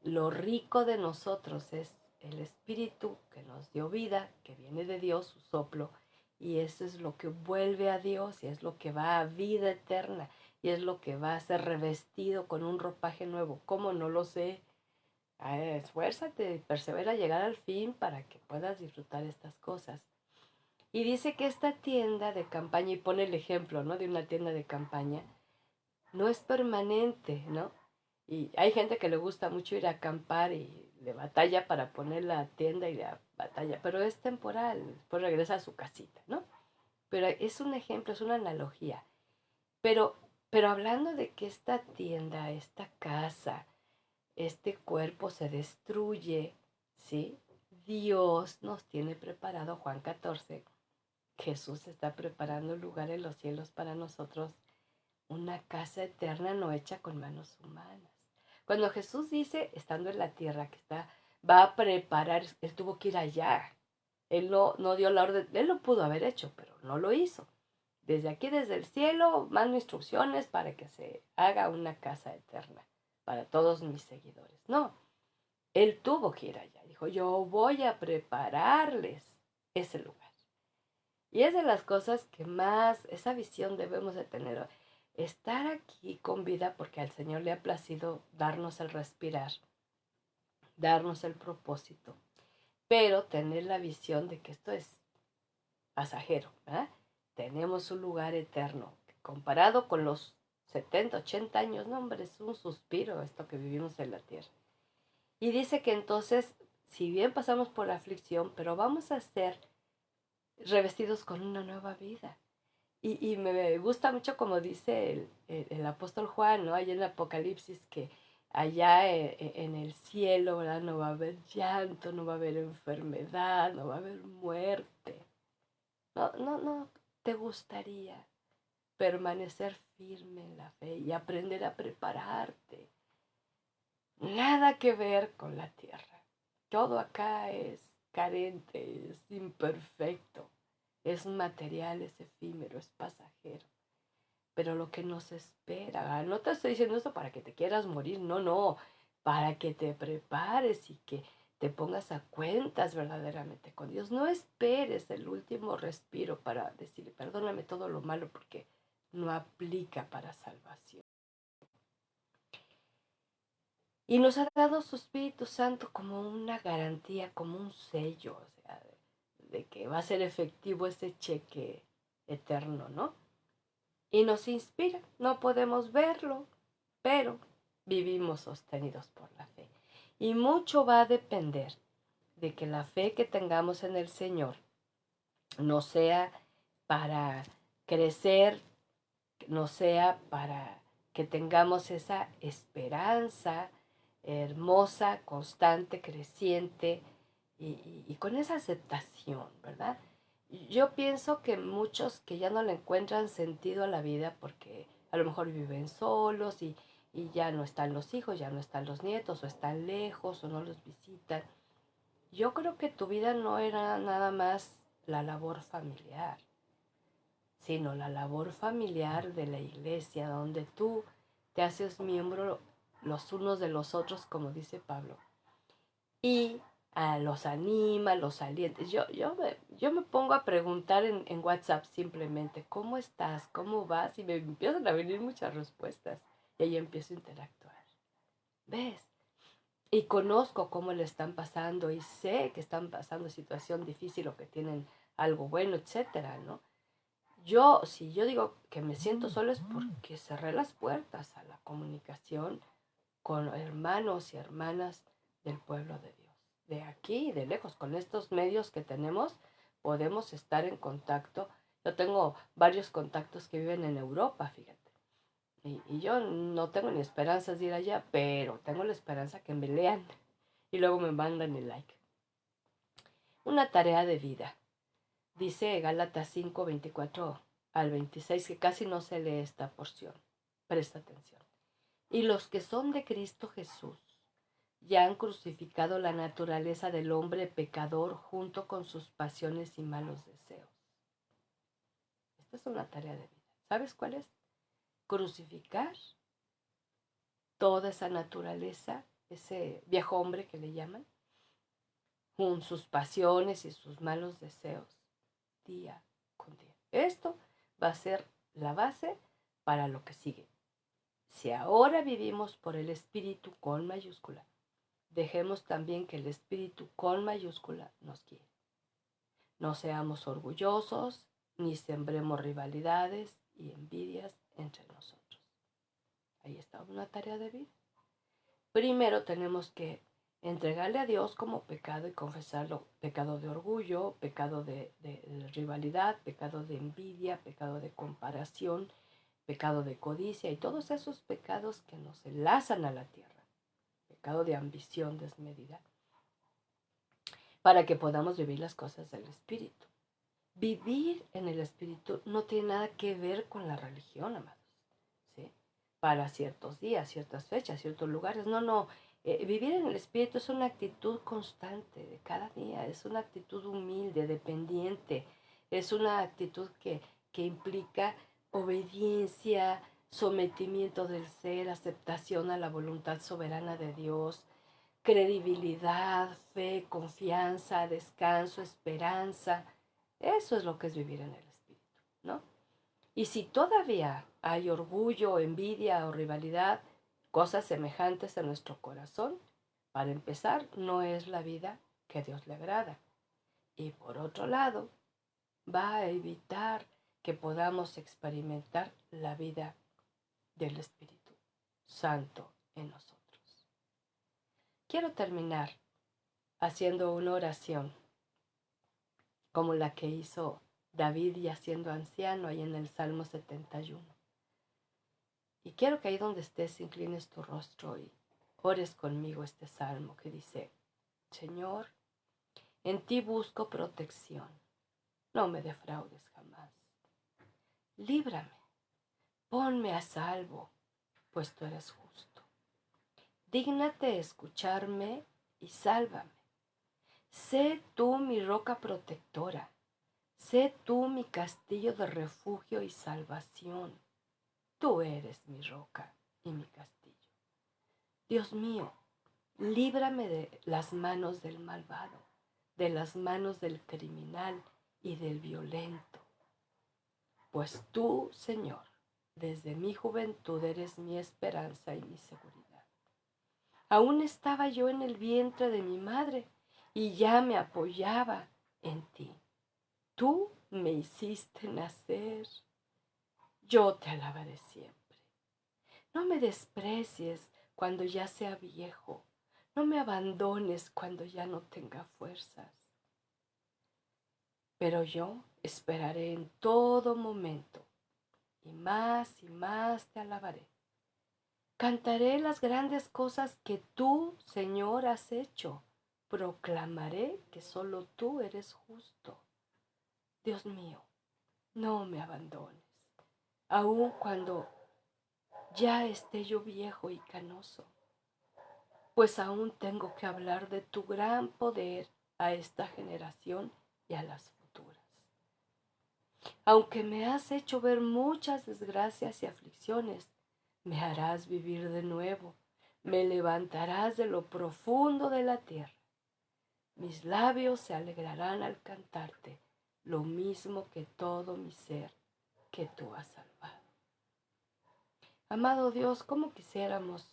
Lo rico de nosotros es el Espíritu que nos dio vida, que viene de Dios, su soplo, y eso es lo que vuelve a Dios y es lo que va a vida eterna y es lo que va a ser revestido con un ropaje nuevo. ¿Cómo? No lo sé. Esfuérzate y persevera a llegar al fin para que puedas disfrutar estas cosas. Y dice que esta tienda de campaña, y pone el ejemplo, ¿no?, de una tienda de campaña, no es permanente, ¿no? Y hay gente que le gusta mucho ir a acampar y le batalla para poner la tienda y la batalla, pero es temporal, después regresa a su casita, ¿no? Pero es un ejemplo, es una analogía. Pero hablando de que esta tienda, esta casa, este cuerpo se destruye, ¿sí? Dios nos tiene preparado, Juan 14, Jesús está preparando un lugar en los cielos para nosotros, una casa eterna no hecha con manos humanas. Cuando Jesús dice, estando en la tierra, que va a preparar, él tuvo que ir allá. Él no dio la orden, él lo pudo haber hecho, pero no lo hizo. Desde aquí, desde el cielo, mando instrucciones para que se haga una casa eterna para todos mis seguidores. No, él tuvo que ir allá. Dijo, yo voy a prepararles ese lugar. Y es de las cosas que más, esa visión debemos de tener. Estar aquí con vida porque al Señor le ha placido darnos el respirar, darnos el propósito, pero tener la visión de que esto es pasajero, ¿verdad? Tenemos un lugar eterno. Comparado con los 70, 80 años, no hombre, es un suspiro esto que vivimos en la tierra. Y dice que entonces, si bien pasamos por la aflicción, pero vamos a ser revestidos con una nueva vida. Y me gusta mucho como dice el apóstol Juan, ¿no? Allá en el Apocalipsis, que allá en el cielo, ¿verdad? No va a haber llanto, no va a haber enfermedad, no va a haber muerte. No, no, no, te gustaría permanecer firme en la fe y aprender a prepararte. Nada que ver con la tierra. Todo acá es carente, es imperfecto, es material, es efímero, es pasajero. Pero lo que nos espera, no te estoy diciendo esto para que te quieras morir, no, no, para que te prepares y que te pongas a cuentas verdaderamente con Dios. No esperes el último respiro para decirle, perdóname todo lo malo, porque no aplica para salvación. Y nos ha dado su Espíritu Santo como una garantía, como un sello, o sea, de que va a ser efectivo ese cheque eterno, ¿no? Y nos inspira, no podemos verlo, pero vivimos sostenidos por la fe. Y mucho va a depender de que la fe que tengamos en el Señor no sea para crecer, no sea para que tengamos esa esperanza hermosa, constante, creciente y con esa aceptación, ¿verdad? Yo pienso que muchos que ya no le encuentran sentido a la vida porque a lo mejor viven solos y ya no están los hijos, ya no están los nietos, o están lejos, o no los visitan. Yo creo que tu vida no era nada más la labor familiar, sino la labor familiar de la iglesia, donde tú te haces miembro los unos de los otros, como dice Pablo, y los anima, los alienta. Yo me pongo a preguntar en WhatsApp simplemente, ¿cómo estás? ¿Cómo vas? Y me empiezan a venir muchas respuestas. Y ahí empiezo a interactuar. ¿Ves? Y conozco cómo le están pasando y sé que están pasando situación difícil o que tienen algo bueno, etcétera, ¿no? Si yo digo que me siento solo es porque cerré las puertas a la comunicación con hermanos y hermanas del pueblo de Dios. De aquí y de lejos, con estos medios que tenemos, podemos estar en contacto. Yo tengo varios contactos que viven en Europa, fíjate. Y yo no tengo ni esperanzas de ir allá, pero tengo la esperanza que me lean y luego me mandan el like. Una tarea de vida. Dice Gálatas 5, 24 al 26, que casi no se lee esta porción. Presta atención. Y los que son de Cristo Jesús ya han crucificado la naturaleza del hombre pecador junto con sus pasiones y malos deseos. Esta es una tarea de vida. ¿Sabes cuál es? Crucificar toda esa naturaleza, ese viejo hombre que le llaman, con sus pasiones y sus malos deseos, día con día. Esto va a ser la base para lo que sigue. Si ahora vivimos por el Espíritu con mayúscula, dejemos también que el Espíritu con mayúscula nos guíe. No seamos orgullosos, ni sembremos rivalidades y envidias entre nosotros. Ahí está una tarea de vida. Primero tenemos que entregarle a Dios como pecado y confesarlo. Pecado de orgullo, pecado de rivalidad, pecado de envidia, pecado de comparación, pecado de codicia y todos esos pecados que nos enlazan a la tierra. Pecado de ambición desmedida. Para que podamos vivir las cosas del Espíritu. Vivir en el Espíritu no tiene nada que ver con la religión, amados. ¿Sí? Para ciertos días, ciertas fechas, ciertos lugares. No, no. Vivir en el Espíritu es una actitud constante de cada día. Es una actitud humilde, dependiente. Es una actitud que implica obediencia, sometimiento del ser, aceptación a la voluntad soberana de Dios, credibilidad, fe, confianza, descanso, esperanza. Eso es lo que es vivir en el Espíritu, ¿no? Y si todavía hay orgullo, envidia o rivalidad, cosas semejantes en nuestro corazón, para empezar, no es la vida que a Dios le agrada. Y por otro lado, va a evitar que podamos experimentar la vida del Espíritu Santo en nosotros. quiero terminar haciendo una oración como la que hizo David ya siendo anciano ahí en el Salmo 71. Y quiero que ahí donde estés inclines tu rostro y ores conmigo este salmo que dice: Señor, en ti busco protección, no me defraudes jamás. Líbrame, ponme a salvo, pues tú eres justo. Dígnate escucharme y sálvame. Sé tú mi roca protectora, sé tú mi castillo de refugio y salvación. Tú eres mi roca y mi castillo. Dios mío, líbrame de las manos del malvado, de las manos del criminal y del violento. Pues tú, Señor, desde mi juventud eres mi esperanza y mi seguridad. Aún estaba yo en el vientre de mi madre y ya me apoyaba en ti. Tú me hiciste nacer. Yo te alabaré siempre. No me desprecies cuando ya sea viejo. No me abandones cuando ya no tenga fuerzas. Pero yo esperaré en todo momento y más te alabaré. Cantaré las grandes cosas que tú, Señor, has hecho. Proclamaré que solo tú eres justo. Dios mío, no me abandones, aun cuando ya esté yo viejo y canoso, pues aún tengo que hablar de tu gran poder a esta generación y a las futuras. Aunque me has hecho ver muchas desgracias y aflicciones, me harás vivir de nuevo, me levantarás de lo profundo de la tierra. Mis labios se alegrarán al cantarte, lo mismo que todo mi ser que tú has salvado. Amado Dios, ¿cómo quisiéramos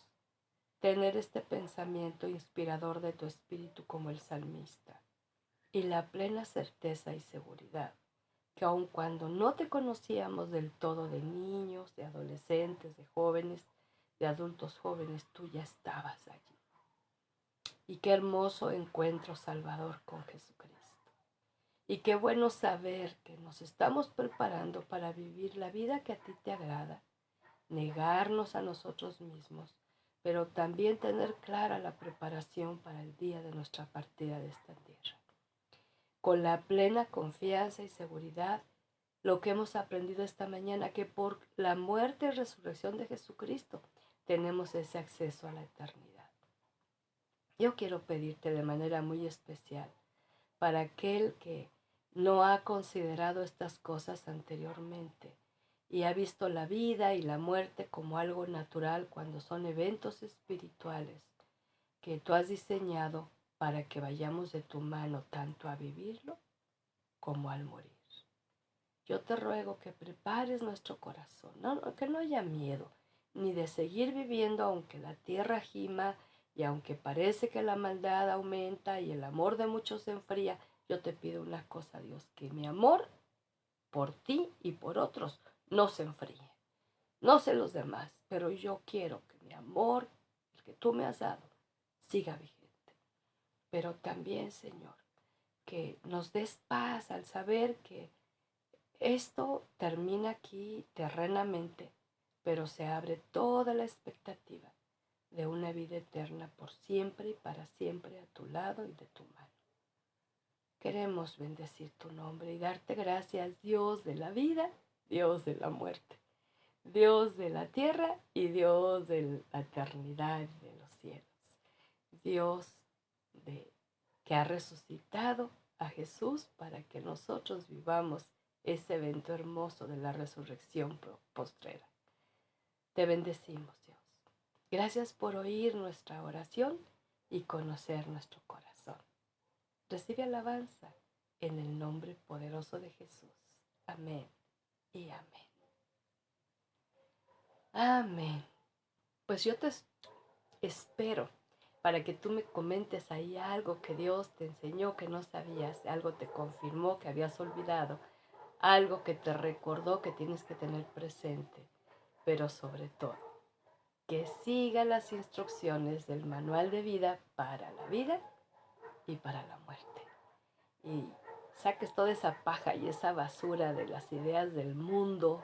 tener este pensamiento inspirador de tu espíritu como el salmista y la plena certeza y seguridad que aun cuando no te conocíamos del todo de niños, de adolescentes, de jóvenes, de adultos jóvenes, tú ya estabas allí? Y qué hermoso encuentro salvador con Jesucristo. Y qué bueno saber que nos estamos preparando para vivir la vida que a ti te agrada, negarnos a nosotros mismos, pero también tener clara la preparación para el día de nuestra partida de esta tierra. Con la plena confianza y seguridad, lo que hemos aprendido esta mañana, que por la muerte y resurrección de Jesucristo tenemos ese acceso a la eternidad. Yo quiero pedirte de manera muy especial, para aquel que no ha considerado estas cosas anteriormente y ha visto la vida y la muerte como algo natural cuando son eventos espirituales que tú has diseñado para que vayamos de tu mano tanto a vivirlo como al morir. Yo te ruego que prepares nuestro corazón, que no haya miedo, ni de seguir viviendo aunque la tierra gima y aunque parece que la maldad aumenta y el amor de muchos se enfría. Yo te pido una cosa, Dios, que mi amor por ti y por otros no se enfríe. No sé los demás, pero yo quiero que mi amor, el que tú me has dado, siga vigente. Pero también, Señor, que nos des paz al saber que esto termina aquí terrenamente, pero se abre toda la expectativa de una vida eterna por siempre y para siempre a tu lado y de tu mano. Queremos bendecir tu nombre y darte gracias, Dios de la vida, Dios de la muerte, Dios de la tierra y Dios de la eternidad de los cielos. Dios que ha resucitado a Jesús para que nosotros vivamos ese evento hermoso de la resurrección postrera. Te bendecimos, Dios. Gracias por oír nuestra oración y conocer nuestro corazón. Recibe alabanza en el nombre poderoso de Jesús. Amén y amén. Amén. Pues yo te espero para que tú me comentes ahí algo que Dios te enseñó que no sabías, algo te confirmó que habías olvidado, algo que te recordó que tienes que tener presente, pero sobre todo, que siga las instrucciones del manual de vida para la vida y para la muerte. Y saques toda esa paja y esa basura de las ideas del mundo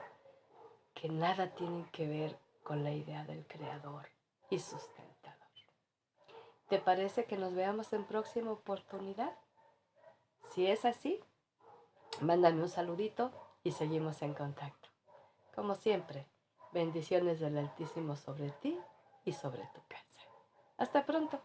que nada tienen que ver con la idea del Creador y sustentador. ¿Te parece que nos veamos en próxima oportunidad? Si es así, mándame un saludito y seguimos en contacto. Como siempre, bendiciones del Altísimo sobre ti y sobre tu casa. Hasta pronto.